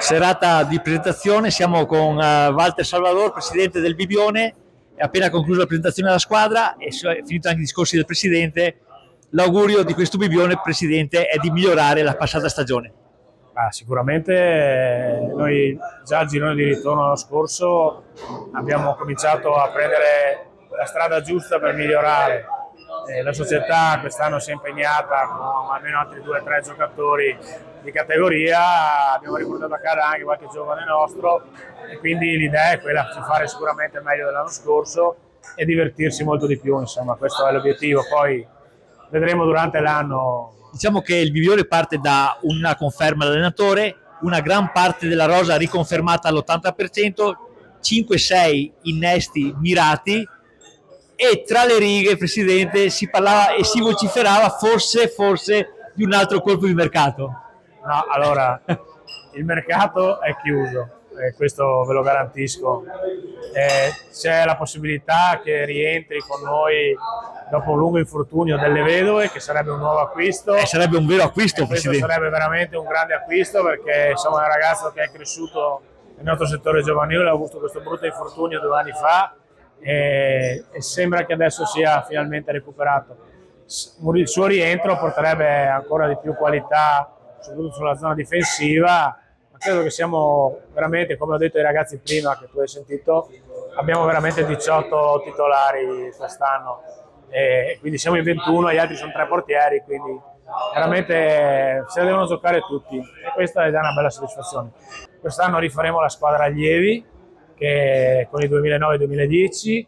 Serata di presentazione, siamo con Walter Salvador, presidente del Bibione. È appena conclusa la presentazione della squadra e finito anche i discorsi del presidente. L'augurio di questo Bibione, presidente, è di migliorare la passata stagione. Sicuramente noi già al girone di ritorno l'anno scorso abbiamo cominciato a prendere la strada giusta per migliorare. La società quest'anno si è impegnata con almeno altri 2 o 3 giocatori di categoria, abbiamo riportato a casa anche qualche giovane nostro e quindi l'idea è quella di fare sicuramente meglio dell'anno scorso e divertirsi molto di più, insomma questo è l'obiettivo, poi vedremo durante l'anno. Diciamo che il Bibione parte da una conferma dell'allenatore, una gran parte della rosa riconfermata all'80%, 5-6 innesti mirati e tra le righe, presidente, si parlava e si vociferava forse di un altro colpo di mercato. No, allora, il mercato è chiuso, questo ve lo garantisco. C'è la possibilità che rientri con noi dopo un lungo infortunio delle Vedove, che sarebbe un nuovo acquisto. Sarebbe un vero acquisto, questo presidente. Sarebbe veramente un grande acquisto perché insomma, è un ragazzo che è cresciuto nel nostro settore giovanile, ha avuto questo brutto infortunio 2 anni fa e sembra che adesso sia finalmente recuperato. Il suo rientro porterebbe ancora di più qualità, soprattutto sulla zona difensiva, ma credo che siamo veramente, come ho detto ai ragazzi prima che tu hai sentito, abbiamo veramente 18 titolari quest'anno e quindi siamo in 21, gli altri sono 3 portieri, quindi veramente se la devono giocare tutti e questa è già una bella soddisfazione. Quest'anno rifaremo la squadra allievi che con i 2009-2010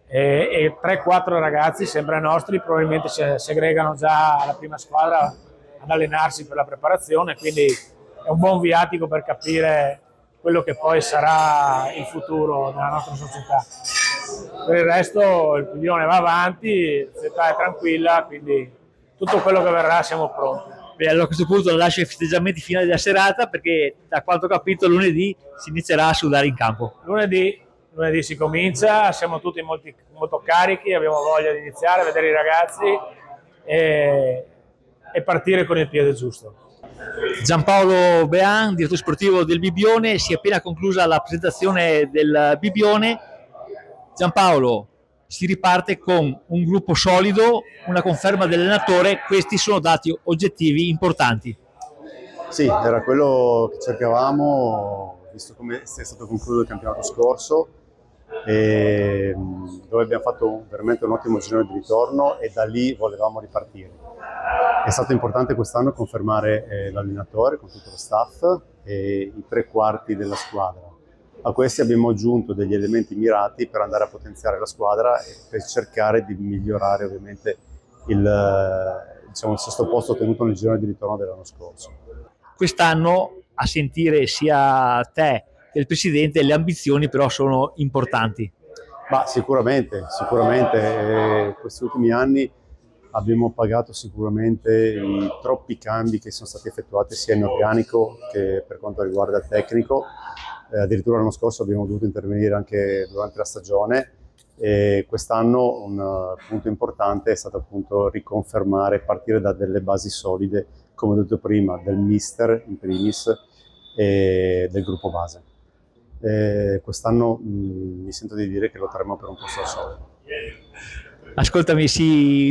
e 3-4 ragazzi sempre nostri probabilmente si aggregano già alla prima squadra ad allenarsi per la preparazione, quindi è un buon viatico per capire quello che poi sarà il futuro della nostra società. Per il resto il Bibione va avanti, la società è tranquilla, quindi tutto quello che verrà siamo pronti. Beh, allora a questo punto lascio i festeggiamenti finali della serata perché da quanto ho capito lunedì si inizierà a sudare in campo. Lunedì si comincia, siamo tutti molto carichi, abbiamo voglia di iniziare a vedere i ragazzi e partire con il piede giusto. Giampaolo Bean, direttore sportivo del Bibione, si è appena conclusa la presentazione del Bibione. Giampaolo, si riparte con un gruppo solido, una conferma dell'allenatore, questi sono dati oggettivi importanti. Sì, era quello che cercavamo, visto come è stato concluso il campionato scorso, dove abbiamo fatto veramente un ottimo girone di ritorno e da lì volevamo ripartire. È stato importante quest'anno confermare l'allenatore con tutto lo staff e i 3/4 della squadra. A questi abbiamo aggiunto degli elementi mirati per andare a potenziare la squadra e per cercare di migliorare ovviamente il sesto posto ottenuto nel girone di ritorno dell'anno scorso. Quest'anno, a sentire sia te che il presidente, le ambizioni però sono importanti. Sicuramente. Questi ultimi anni abbiamo pagato sicuramente i troppi cambi che sono stati effettuati sia in organico che per quanto riguarda il tecnico. Addirittura l'anno scorso abbiamo dovuto intervenire anche durante la stagione e quest'anno un punto importante è stato appunto riconfermare e partire da delle basi solide, come ho detto prima, del mister in primis e del gruppo base. Quest'anno mi sento di dire che lotteremo per un posto al solo. Ascoltami,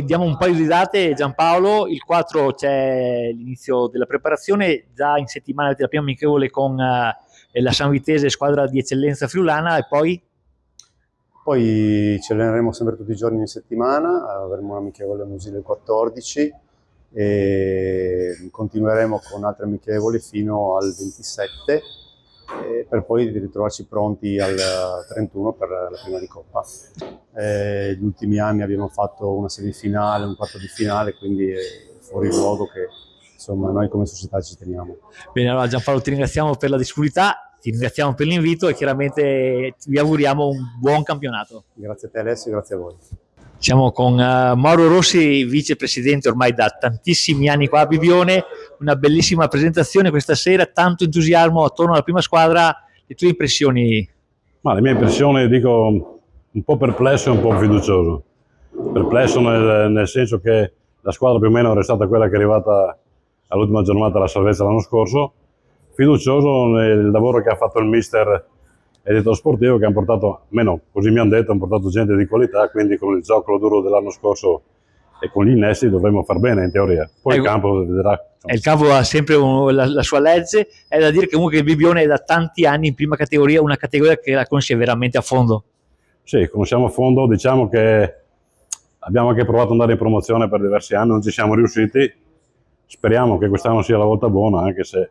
diamo un paio di date. Giampaolo, il 4 c'è l'inizio della preparazione, già in settimana la prima amichevole con la San Vitese, squadra di eccellenza friulana, e poi ci alleneremo sempre tutti i giorni in settimana, avremo un'amichevole a Nusil il 14 e continueremo con altre amichevoli fino al 27 per poi ritrovarci pronti al 31 per la prima di Coppa. Gli ultimi anni abbiamo fatto una semifinale, un quarto di finale, quindi è fuori luogo che insomma noi come società ci teniamo. Bene, allora Giampaolo ti ringraziamo per la disponibilità, ti ringraziamo per l'invito e chiaramente vi auguriamo un buon campionato. Grazie a te Alessio, grazie a voi. Siamo con Mauro Rossi, vicepresidente ormai da tantissimi anni qua a Bibione, una bellissima presentazione questa sera, tanto entusiasmo attorno alla prima squadra, le tue impressioni? Le mie impressioni, dico, un po' perplesso e un po' fiducioso. Perplesso nel senso che la squadra più o meno è stata quella che è arrivata all'ultima giornata alla salvezza l'anno scorso, fiducioso nel lavoro che ha fatto il mister e il direttore sportivo, che hanno portato, almeno così mi hanno detto, hanno portato gente di qualità, quindi con il zoccolo duro dell'anno scorso e con gli innesti dovremmo far bene in teoria. Poi il campo vedrà. E il campo ha sempre la sua legge. È da dire che comunque il Bibione è da tanti anni in prima categoria, una categoria che la conosce veramente a fondo. Sì, conosciamo a fondo, diciamo che abbiamo anche provato ad andare in promozione per diversi anni, non ci siamo riusciti. Speriamo che quest'anno sia la volta buona, anche se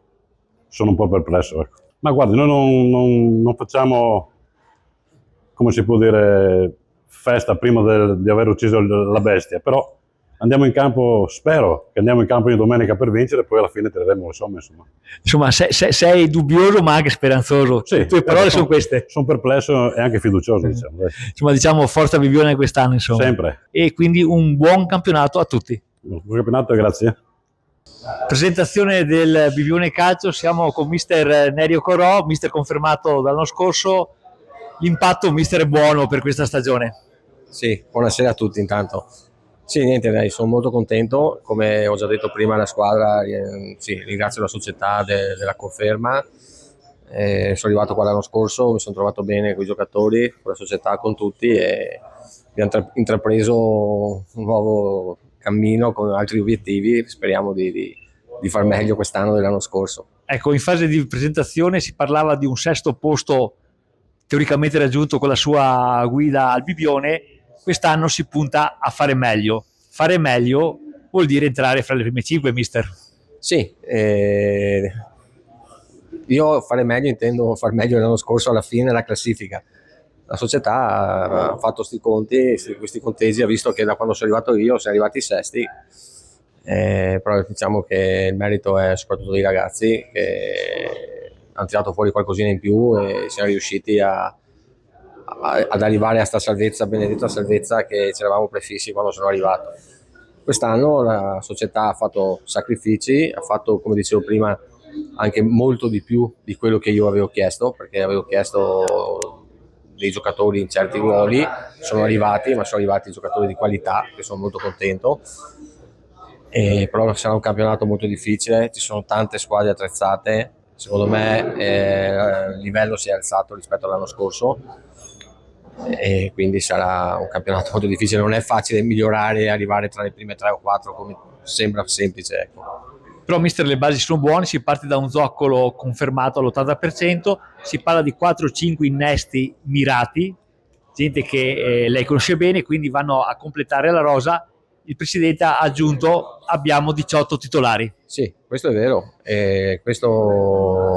sono un po' perplesso. Ecco. Ma guardi, noi non facciamo, come si può dire, festa prima di aver ucciso la bestia, però andiamo in campo, spero che andiamo in campo ogni domenica per vincere, poi alla fine tireremo le somme. Insomma, sei dubbioso ma anche speranzoso. Sì, le tue parole sono queste. Sono perplesso e anche fiducioso, diciamo. Insomma, diciamo forza Bibione quest'anno, insomma. Sempre. E quindi un buon campionato a tutti. Buon campionato e grazie. Presentazione del Bibione Calcio, siamo con mister Nerio Corò, mister confermato dall'anno scorso. L'impatto mister è buono per questa stagione. Sì, buonasera a tutti intanto. Sì, niente, dai, sono molto contento, come ho già detto prima la squadra, sì, ringrazio la società della conferma, sono arrivato qua l'anno scorso, mi sono trovato bene con i giocatori, con la società, con tutti e abbiamo intrapreso un nuovo cammino con altri obiettivi, speriamo di far meglio quest'anno dell'anno scorso. Ecco, in fase di presentazione si parlava di un sesto posto teoricamente raggiunto con la sua guida al Bibione. Quest'anno si punta a fare meglio. Fare meglio vuol dire entrare fra le prime 5, mister. Sì, io fare meglio intendo far meglio dell'anno scorso alla fine della classifica. La società ha fatto questi conteggi, ha visto che da quando sono arrivato io siamo arrivati sesti, però diciamo che il merito è soprattutto dei ragazzi che hanno tirato fuori qualcosina in più e siamo riusciti ad arrivare a sta salvezza, benedetta salvezza che ci eravamo prefissi quando sono arrivato. Quest'anno la società ha fatto sacrifici, ha fatto, come dicevo prima, anche molto di più di quello che io avevo chiesto, perché avevo chiesto dei giocatori in certi ruoli, sono arrivati, ma sono arrivati giocatori di qualità, che sono molto contento. Però sarà un campionato molto difficile, ci sono tante squadre attrezzate, secondo me il livello si è alzato rispetto all'anno scorso e quindi sarà un campionato molto difficile, non è facile migliorare e arrivare tra le prime 3 o 4 come sembra semplice, ecco. Però mister, le basi sono buone, si parte da un zoccolo confermato all'80%, si parla di 4-5 innesti mirati, gente che lei conosce bene, quindi vanno a completare la rosa. Il presidente ha aggiunto: abbiamo 18 titolari. Sì, questo è vero, questo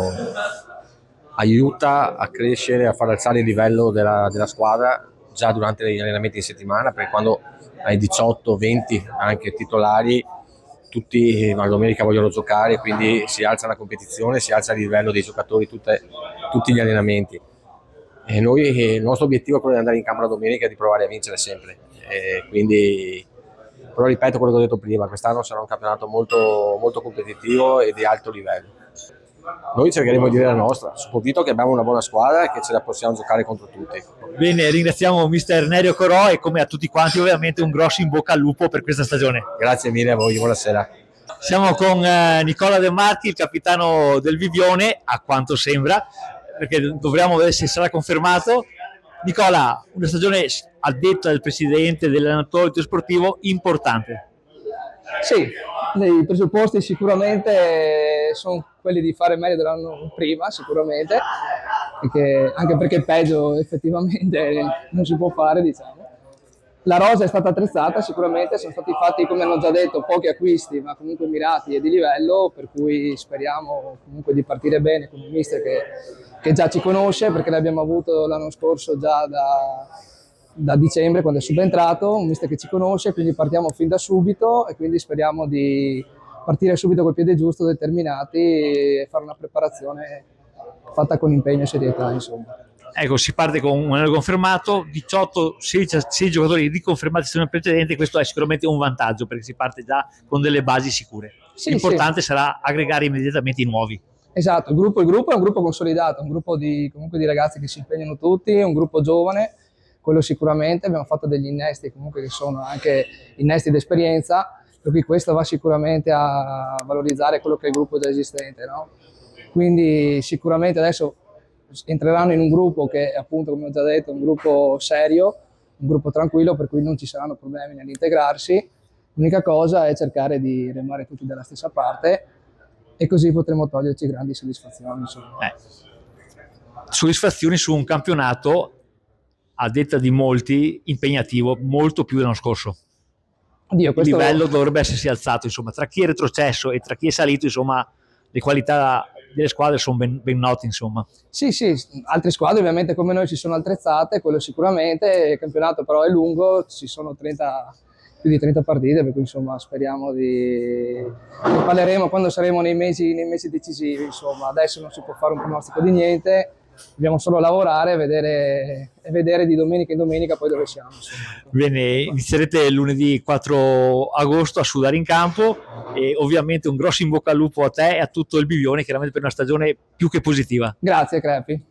aiuta a crescere, a far alzare il livello della squadra già durante gli allenamenti in settimana, perché quando hai 18-20 anche titolari, tutti la domenica vogliono giocare, quindi si alza la competizione, si alza il livello dei giocatori tutti gli allenamenti. E noi, il nostro obiettivo è quello di andare in campo la domenica e di provare a vincere sempre. Quindi, però ripeto quello che ho detto prima, quest'anno sarà un campionato molto, molto competitivo e di alto livello. Noi cercheremo di dire la nostra, sono convinto che abbiamo una buona squadra e che ce la possiamo giocare contro tutti. Bene, ringraziamo mister Nerio Corò e come a tutti quanti ovviamente un grosso in bocca al lupo per questa stagione. Grazie mille a voi, buonasera. Siamo con Nicola De Marti, il capitano del Bibione, a quanto sembra, perché dovremmo vedere se sarà confermato. Nicola, una stagione a detta del presidente, dell'allenatore sportivo importante. Sì, i presupposti sicuramente sono quelli di fare meglio dell'anno prima, sicuramente, anche perché peggio effettivamente non si può fare, diciamo. La rosa è stata attrezzata, sicuramente sono stati fatti, come hanno già detto, pochi acquisti, ma comunque mirati e di livello, per cui speriamo comunque di partire bene con un mister che già ci conosce, perché l'abbiamo avuto l'anno scorso già da dicembre quando è subentrato, un mister che ci conosce, quindi partiamo fin da subito e quindi speriamo di partire subito col piede giusto, determinati e fare una preparazione fatta con impegno e serietà, insomma. Ecco, si parte con un anello confermato, 16 giocatori riconfermati nel precedente, questo è sicuramente un vantaggio perché si parte già con delle basi sicure. Sì, l'importante sarà aggregare immediatamente i nuovi. Esatto, il gruppo è un gruppo consolidato, un gruppo comunque di ragazzi che si impegnano tutti, un gruppo giovane, quello sicuramente. Abbiamo fatto degli innesti comunque che sono anche innesti d'esperienza, per cui questo va sicuramente a valorizzare quello che è il gruppo già esistente, no? quindi sicuramente adesso entreranno in un gruppo che è, appunto, come ho già detto, un gruppo serio, un gruppo tranquillo, per cui non ci saranno problemi nell'integrarsi. L'unica cosa è cercare di remare tutti dalla stessa parte e così potremo toglierci grandi soddisfazioni. Soddisfazioni su un campionato, a detta di molti, impegnativo, molto più dell'anno scorso. Oddio, Il livello dovrebbe essersi alzato, insomma, tra chi è retrocesso e tra chi è salito, insomma, le qualità delle squadre sono ben note, insomma. Sì, altre squadre ovviamente come noi si sono attrezzate, quello sicuramente. Il campionato però è lungo, ci sono più di 30 partite, per cui insomma speriamo ne parleremo quando saremo nei mesi decisivi. Insomma, adesso non si può fare un pronostico di niente, dobbiamo solo lavorare e vedere di domenica in domenica poi dove siamo. Insomma. Bene, inizierete lunedì 4 agosto a sudare in campo e ovviamente un grosso in bocca al lupo a te e a tutto il Bivione, chiaramente per una stagione più che positiva. Grazie Crepi.